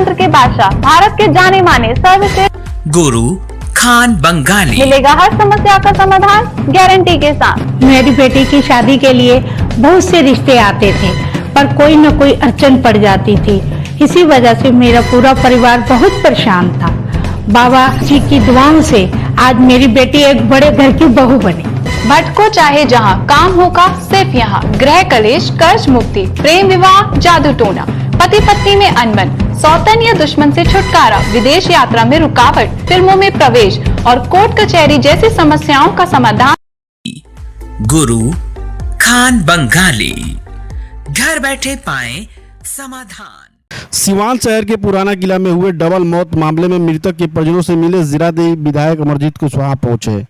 तंत्र के बादशाह, भारत के जाने माने सर्वश्रेष्ठ गुरु खान बंगाली मिलेगा हर समस्या का समाधान गारंटी के साथ। मेरी बेटी की शादी के लिए बहुत से रिश्ते आते थे, पर कोई न कोई अड़चन पड़ जाती थी। इसी वजह से मेरा पूरा परिवार बहुत परेशान था। बाबा जी की दुआओं से आज मेरी बेटी एक बड़े घर की बहू बनी। भटको चाहे जहाँ, काम होगा सिर्फ यहाँ। गृह कलेश, कर्ज मुक्ति, प्रेम विवाह, जादू टोना, पति पत्नी में अनबन, सौतन या दुश्मन से छुटकारा, विदेश यात्रा में रुकावट, फिल्मों में प्रवेश और कोर्ट कचहरी जैसी समस्याओं का समाधान। गुरु खान बंगाली, घर बैठे पाएं समाधान। सिवान शहर के पुराना किला में हुए डबल मौत मामले में मृतक के परिजनों से मिले जिलादेही विधायक अमरजीत कुशवाहा पहुंचे।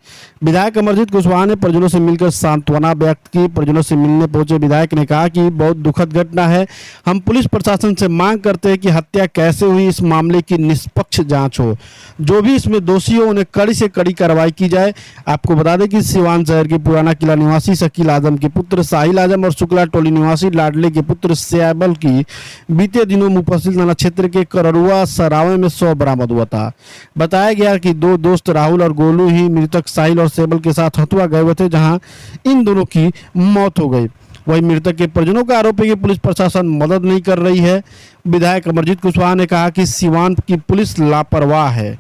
विधायक अमरजीत कुशवाहा ने परिजनों से मिलकर सांत्वना व्यक्त की। परिजनों से मिलने पहुंचे विधायक ने कहा कि बहुत दुखद घटना है। हम पुलिस प्रशासन से मांग करते हैं कि हत्या कैसे हुई, इस मामले की निष्पक्ष जांच हो। जो भी इसमें दोषी हो उन्हें कड़ी से कड़ी कार्रवाई की जाए। आपको बता दें कि सिवान शहर के पुराना किला निवासी शकील आजम के पुत्र साहिल आजम और शुक्ला टोली निवासी लाडले के पुत्र सैबल की बीते दिनों मुफस्सिल थाना क्षेत्र के कररुआ सरावे में शव बरामद हुआ था। बताया गया कि दो दोस्त राहुल और गोलू ही मृतक साहिल और सैबल के साथ हथुआ गए हुए थे, जहां इन दोनों की मौत हो गई। वही मृतक के परिजनों का आरोप है कि पुलिस प्रशासन मदद नहीं कर रही है। विधायक अमरजीत कुशवाहा ने कहा कि सिवान की पुलिस लापरवाह है।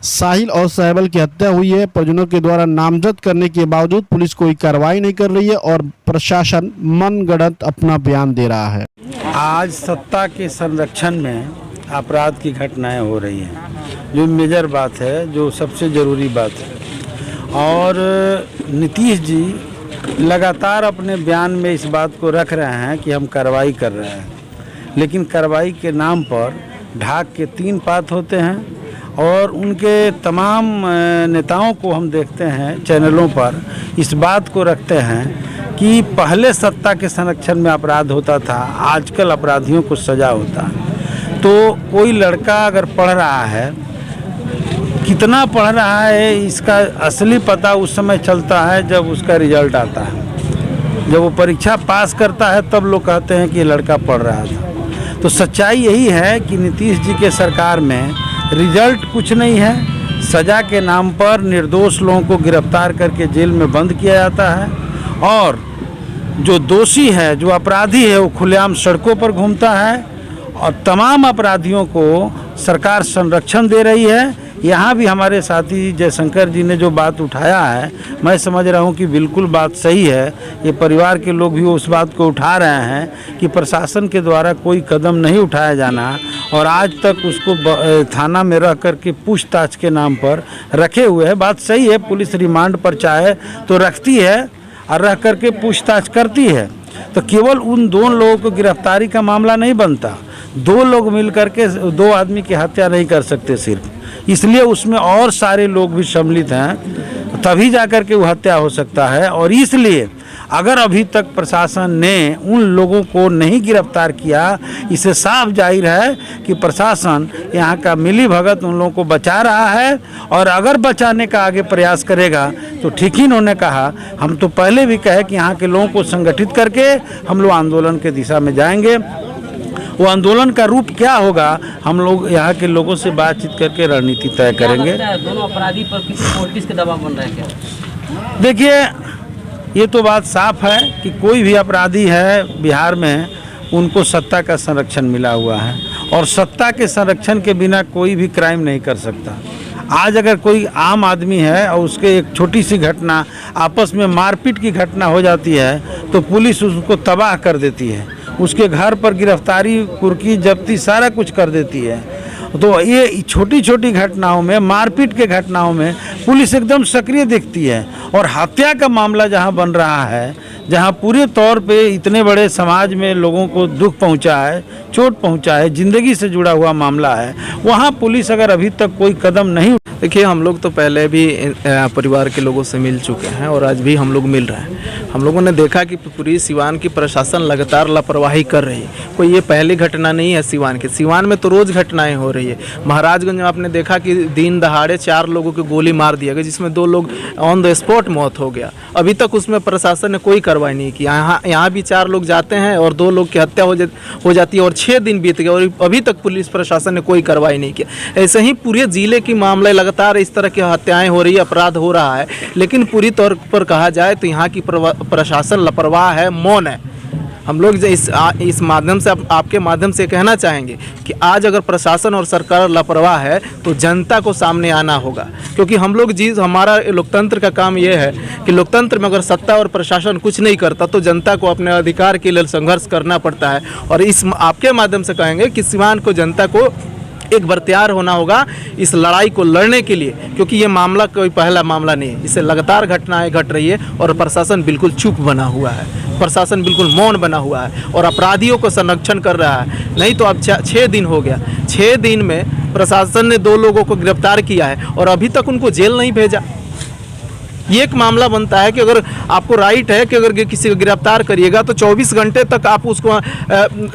साहिल और सैबल की हत्या हुई है, परिजनों के द्वारा नामजद करने के बावजूद पुलिस कोई कार्रवाई नहीं कर रही है और प्रशासन मनगढ़ंत अपना बयान दे रहा है। आज सत्ता के संरक्षण में अपराध की घटनाएं हो रही हैं, जो मेजर बात है, जो सबसे ज़रूरी बात है। और नीतीश जी लगातार अपने बयान में इस बात को रख रहे हैं कि हम कार्रवाई कर रहे हैं, लेकिन कार्रवाई के नाम पर ढाक के 3 पात होते हैं। और उनके तमाम नेताओं को हम देखते हैं चैनलों पर इस बात को रखते हैं कि पहले सत्ता के संरक्षण में अपराध होता था, आजकल अपराधियों को सजा होता है। तो कोई लड़का अगर पढ़ रहा है, कितना पढ़ रहा है, इसका असली पता उस समय चलता है जब उसका रिजल्ट आता है। जब वो परीक्षा पास करता है तब लोग कहते हैं कि ये लड़का पढ़ रहा था। तो सच्चाई यही है कि नीतीश जी के सरकार में रिजल्ट कुछ नहीं है। सज़ा के नाम पर निर्दोष लोगों को गिरफ्तार करके जेल में बंद किया जाता है और जो दोषी है, जो अपराधी है, वो खुलेआम सड़कों पर घूमता है और तमाम अपराधियों को सरकार संरक्षण दे रही है। यहाँ भी हमारे साथी जयशंकर जी ने जो बात उठाया है, मैं समझ रहा हूँ कि बिल्कुल बात सही है। ये परिवार के लोग भी उस बात को उठा रहे हैं कि प्रशासन के द्वारा कोई कदम नहीं उठाया जाना और आज तक उसको थाना में रह कर के पूछताछ के नाम पर रखे हुए हैं। बात सही है, पुलिस रिमांड पर चाहे तो रखती है और रह कर के पूछताछ करती है। तो केवल उन 2 लोगों को गिरफ्तारी का मामला नहीं बनता। 2 लोग मिल करके 2 आदमी की हत्या नहीं कर सकते सिर्फ, इसलिए उसमें और सारे लोग भी सम्मिलित हैं, तभी जाकर के वो हत्या हो सकता है। और इसलिए अगर अभी तक प्रशासन ने उन लोगों को नहीं गिरफ्तार किया, इससे साफ जाहिर है कि प्रशासन यहाँ का मिली भगत उन लोगों को बचा रहा है और अगर बचाने का आगे प्रयास करेगा तो ठीक ही इन्होंने कहा। हम तो पहले भी कहे कि यहाँ के लोगों को संगठित करके हम लोग आंदोलन के दिशा में जाएंगे। वो आंदोलन का रूप क्या होगा, हम लोग यहाँ के लोगों से बातचीत करके रणनीति तय करेंगे। दोनों अपराधी पर किसी पॉलिटिक्स के दबाव बन रहे हैं क्या? देखिए, ये तो बात साफ है कि कोई भी अपराधी है बिहार में, उनको सत्ता का संरक्षण मिला हुआ है और सत्ता के संरक्षण के बिना कोई भी क्राइम नहीं कर सकता। आज अगर कोई आम आदमी है और उसके एक छोटी सी घटना, आपस में मारपीट की घटना हो जाती है तो पुलिस उसको तबाह कर देती है, उसके घर पर गिरफ्तारी, कुर्की, जब्ती सारा कुछ कर देती है। तो ये छोटी छोटी घटनाओं में, मारपीट के घटनाओं में पुलिस एकदम सक्रिय दिखती है। और हत्या का मामला जहां बन रहा है, जहां पूरे तौर पे इतने बड़े समाज में लोगों को दुख पहुंचा है, चोट पहुंचा है, ज़िंदगी से जुड़ा हुआ मामला है, वहां पुलिस अगर अभी तक कोई कदम नहीं देखिए, हम लोग तो पहले भी परिवार के लोगों से मिल चुके हैं और आज भी हम लोग मिल रहे हैं। हम लोगों ने देखा कि पूरी सिवान की प्रशासन लगातार लापरवाही कर रही है। कोई ये पहली घटना नहीं है सिवान की। सिवान में तो रोज़ घटनाएं हो रही है। महाराजगंज में आपने देखा कि दिन दहाड़े 4 लोगों की गोली मार दिया गया, जिसमें 2 लोग ऑन द स्पॉट मौत हो गया। अभी तक उसमें प्रशासन ने कोई कार्रवाई नहीं की। यहाँ भी 4 लोग जाते हैं और 2 लोग की हत्या हो जाती है और 6 दिन बीत गए और अभी तक पुलिस प्रशासन ने कोई कार्रवाई नहीं किया। ऐसे ही पूरे ज़िले की मामले लगातार इस तरह की हत्याएं हो रही है, अपराध हो रहा है, लेकिन पूरी तौर पर कहा जाए तो यहाँ की प्रशासन लापरवाह है, मौन है। हम लोग इस माध्यम से आपके माध्यम से कहना चाहेंगे कि आज अगर प्रशासन और सरकार लापरवाह है तो जनता को सामने आना होगा, क्योंकि हम लोग हमारा लोकतंत्र का काम ये है कि लोकतंत्र में अगर सत्ता और प्रशासन कुछ नहीं करता तो जनता को अपने अधिकार के लिए संघर्ष करना पड़ता है। और इस आपके माध्यम से कहेंगे कि सिवान को जनता को एक बार तैयार होना होगा इस लड़ाई को लड़ने के लिए, क्योंकि ये मामला कोई पहला मामला नहीं है। इससे लगातार घटनाएं घट रही है और प्रशासन बिल्कुल चुप बना हुआ है, प्रशासन बिल्कुल मौन बना हुआ है और अपराधियों को संरक्षण कर रहा है। नहीं तो अब 6 दिन हो गया, 6 दिन में प्रशासन ने 2 लोगों को गिरफ्तार किया है और अभी तक उनको जेल नहीं भेजा। ये एक मामला बनता है कि अगर आपको राइट है कि अगर किसी को गिरफ्तार करिएगा तो 24 घंटे तक आप उसको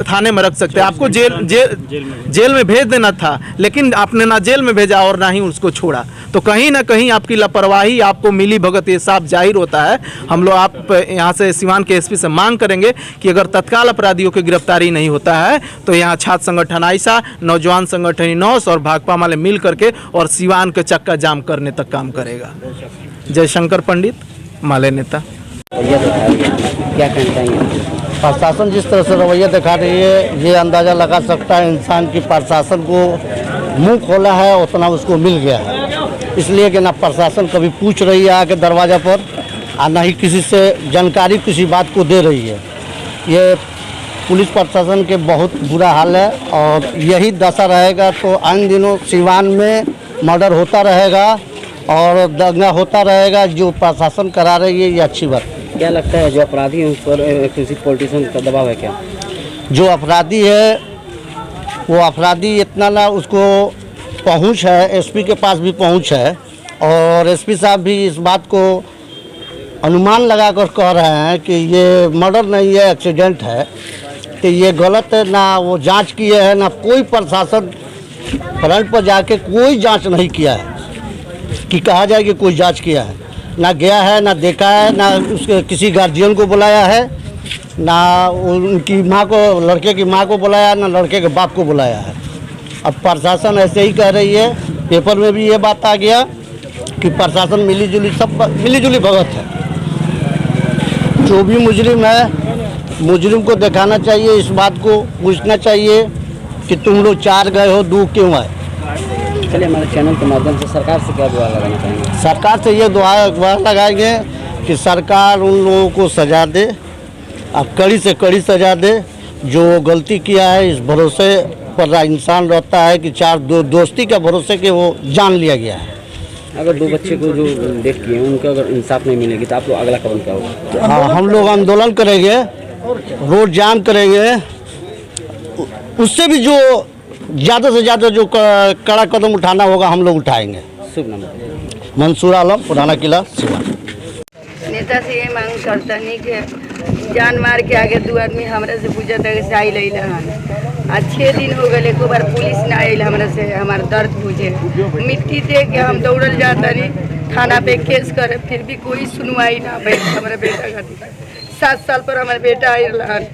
थाने में रख सकते हैं। आपको जेल में भेज देना था, लेकिन आपने ना जेल में भेजा और ना ही उसको छोड़ा। तो कहीं ना कहीं आपकी लापरवाही, आपको मिली भगत ये साफ जाहिर होता है। हम लोग आप यहाँ से सिवान के एसपी से मांग करेंगे कि अगर तत्काल अपराधियों की गिरफ्तारी नहीं होता है तो यहाँ छात्र संगठन आइसा, नौजवान संगठन इनौस और भाकपा वाले मिल करके और सिवान के चक्का जाम करने तक काम करेगा। जयशंकर पंडित, माले नेता। क्या कहना चाहेंगे? प्रशासन जिस तरह से रवैया दिखा रही है, ये अंदाज़ा लगा सकता है इंसान की प्रशासन को मुंह खोला है उतना उसको मिल गया है। इसलिए कि ना प्रशासन कभी पूछ रही है आके दरवाज़ा पर और ना ही किसी से जानकारी किसी बात को दे रही है। ये पुलिस प्रशासन के बहुत बुरा हाल है और यही दशा रहेगा तो आने दिनों सिवान में मर्डर होता रहेगा और दंगा होता रहेगा। जो प्रशासन करा रही है ये अच्छी बात। क्या लगता है जो अपराधी हैं उस पर किसी पॉलिटिशियन का दबाव है क्या? जो अपराधी है वो अपराधी इतना ना उसको पहुंच है, एसपी के पास भी पहुंच है और एसपी साहब भी इस बात को अनुमान लगाकर कह रहे हैं कि ये मर्डर नहीं है, एक्सीडेंट है, कि ये गलत है। ना वो जांच किए है, ना कोई प्रशासन फ्रंट पर जाके कोई जांच नहीं किया है कि कहा जाए कि कोई जांच किया है। ना गया है, ना देखा है, ना उसके किसी गार्जियन को बुलाया है, ना उनकी माँ को, लड़के की माँ को बुलाया, ना लड़के के बाप को बुलाया है। अब प्रशासन ऐसे ही कह रही है, पेपर में भी ये बात आ गया कि प्रशासन मिलीजुली भगत है। जो भी मुजरिम है, मुजरिम को दिखाना चाहिए, इस बात को पूछना चाहिए कि तुम लोग 4 गए हो, 2 क्यों आए। चलिए, हमारे चैनल के माध्यम से सरकार से क्या दुआ लगाना चाहेंगे? सरकार से ये दुआ लगाएंगे कि सरकार उन लोगों को सजा दे, अब कड़ी से कड़ी सजा दे। जो गलती किया है इस भरोसे पर इंसान रहता है कि 4 दोस्ती के भरोसे के वो जान लिया गया है। अगर 2 बच्चे को जो डेथ किए उनका अगर इंसाफ नहीं मिलेगी तो आप लोग अगला कदम क्या होगा? हाँ, हम लोग आंदोलन करेंगे, रोड जाम करेंगे। उससे भी जो ज़्यादा से ज़्यादा जो कड़ा कदम उठाना होगा हम लोग उठाएंगे। शुभ नाम? मंसूर आलम, पुराना किला, सिवान। नेता से ये मांग करता नहीं कि जान मार के आगे 2 आदमी हमरा से पूछा था कि साई लैला हन। आज 6 दिन हो गए, एक बार पुलिस ना आयल हमरा से हमारा दर्द पूछे। मिट्टी दे के हम दौड़ल जाता नहीं थाना पे केस करे, फिर भी कोई सुनवाई ना भइल। हमारा बेटा खातिर 7 साल पर हमारा बेटा आयल हन,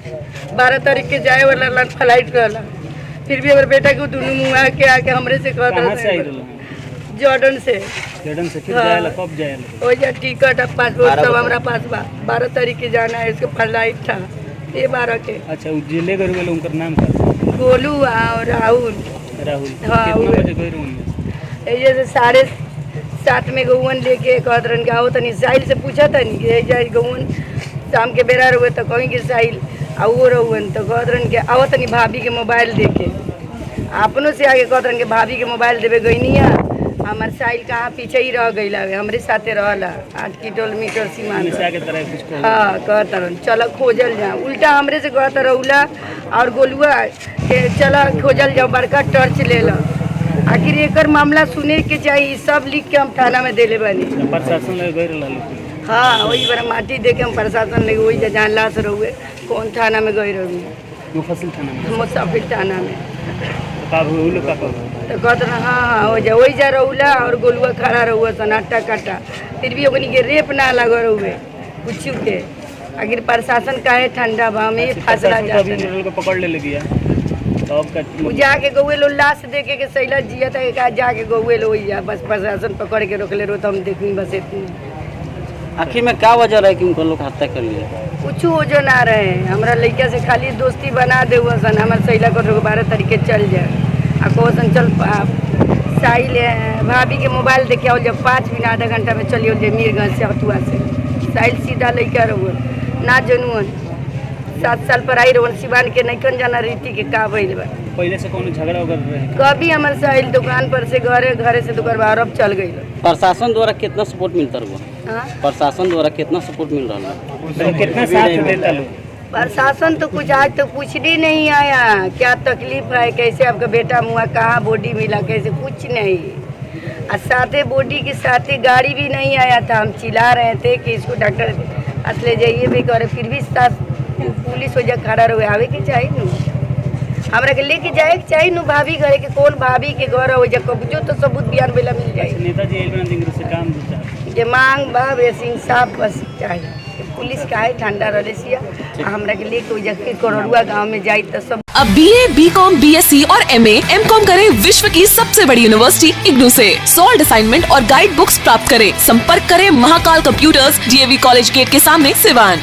12 तारीख के जाए वाला फ्लाइट रहला, फिर भी हमारे बेटा को दोनों मुँह के आके हमरे से कहता जॉर्डन से फिर जाएला, कब जाएला? वो टिकट अब पासपोर्ट सब हमारा पास बा। 12 तारीख के जाना है, इसके फ्लाइट था ये 12 के। अच्छा, जिले गए लोग उनका नाम क्या? गोलू और राहुल। हाँ, कितना बजे गए उनमें? जैसे 7:30 में गौवन लेके कहत रहन के आओ तनी साहिल से पूछा था नहीं कि जाए गौवन शाम के बेरा रहे तो कहीं कि साहिल आओ रहुन तो कहत रहन के आओ तनी भाभी के मोबाइल देके अपनों से आगे कहत रहन के भाभी के मोबाइल देवे गईनिया। हमार साहिल कहाँ पीछे ही रह गई लगे, हमरे साथे रहला 8 किलोमीटर सीमा में। हाँ, कहता रहन चलो खोजल जाओ, उल्टा हमरे से कहता रहुला और गोलुआ के चलो खोजल जाओ, बड़का टॉर्च ले लो। आखिर एकर मामला सुने के चाहिए, सब लिख के हम थाना में देले बानी। प्रशासन लगे गए रहल हाँ वही बड़ा माटी दे के हम प्रशासन लगे वही जहाँ लाश रहुए कौन थाना में गए रहुए मुफस्सिल थाना में मुसाफिर थाना में का हुए का तो कहते हाँ हो जा वही जा रहुला और गोलुआ खड़ा रहुआ सनाटा काटा फिर भी ओकनी के रेप ना लग रहुए कुछ के। आखिर प्रशासन काहे ठंडा बा में फैसला जाता पकड़ ले लगी वो जाके गौए लो लाश देखे के सैला जिया था जाके गौए लो वही बस प्रशासन पकड़ के रोक ले रो तो हम देखी बस इतनी। आखिर में क्या वजह रहे कि उनको लोग हत्या कर लिया? कुछ हो जो ना रहे हमारा लड़का से खाली दोस्ती बना दे हुआ सन हमारे सैला को 12 तारीख चल जाए आ कहो चल साहिल भाभी के मोबाइल देखे आओ जब 5 मिनट आधा घंटा में चलिए जे मीरगंज से हतुआ से साहिल सीधा लड़का रहो ना जनुअन 7 साल पर आई रहो सिवान के नहीं कन जाना रीति के का भइल बा। पहले से कौन झगड़ा वगैरह रहे? कभी हमारे साहिल दुकान पर से घरे से दुकान बाहर अब चल गई। प्रशासन द्वारा कितना सपोर्ट मिलता रहा? प्रशासन द्वारा कितना सपोर्ट मिल रहा है? कितना साथ देता लोग? प्रशासन तो कुछ आज तो पूछने नहीं आया क्या तकलीफ है, कैसे आपका बेटा मुआ, कहाँ बॉडी मिला, कैसे कुछ नहीं। और साथे बॉडी के साथे गाड़ी भी नहीं आया था। हम चिल्ला रहे थे कि इसको डॉक्टर पास ले जाइए भी करे, फिर भी पुलिस वजह खड़ा रहे आवे के चाहिए नू हमरा के लेके जाए के चाहिए नू भाभी घरे के कौन भाभी के घर हो जा कब्जो तो सबूत बयान बेला मिल जाए। नेताजी से काम जे मांग बा सिंह साहब बस चाहिए पुलिस का है ठंडा रहे सिया हमरा के लेके जबकि करोड़ुआ गांव में जाई तो सब। अब BA, BCom, BSc और MA, MCom करें विश्व की सबसे बड़ी यूनिवर्सिटी इग्नू से। सॉल्ड असाइनमेंट और गाइड बुक्स प्राप्त करें। संपर्क करें Mahakal computers, DAV college gate के सामने, सिवान।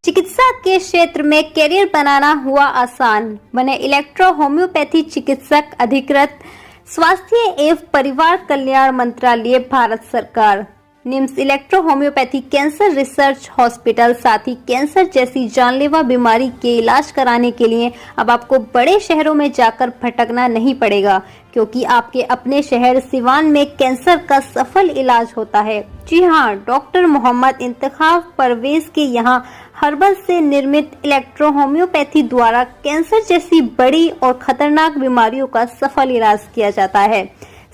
चिकित्सा के क्षेत्र में कैरियर बनाना हुआ आसान, बने इलेक्ट्रो होम्योपैथी चिकित्सक अधिकृत स्वास्थ्य एवं परिवार कल्याण मंत्रालय भारत सरकार। NIMS electro homeopathy cancer research hospital, साथ ही कैंसर जैसी जानलेवा बीमारी के इलाज कराने के लिए अब आपको बड़े शहरों में जाकर भटकना नहीं पड़ेगा, क्योंकि आपके अपने शहर सिवान में कैंसर का सफल इलाज होता है। जी हाँ, डॉक्टर मोहम्मद इंतखाब परवेज के यहाँ हर्बल से निर्मित इलेक्ट्रो होम्योपैथी द्वारा कैंसर जैसी बड़ी और खतरनाक बीमारियों का सफल इलाज किया जाता है।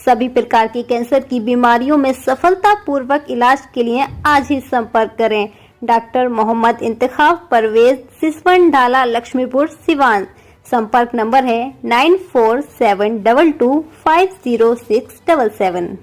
सभी प्रकार की कैंसर की बीमारियों में सफलता पूर्वक इलाज के लिए आज ही संपर्क करें। डॉक्टर मोहम्मद इंतखाब परवेज, सिसवन ढाला, लक्ष्मीपुर, सिवान। संपर्क नंबर है 9472250677।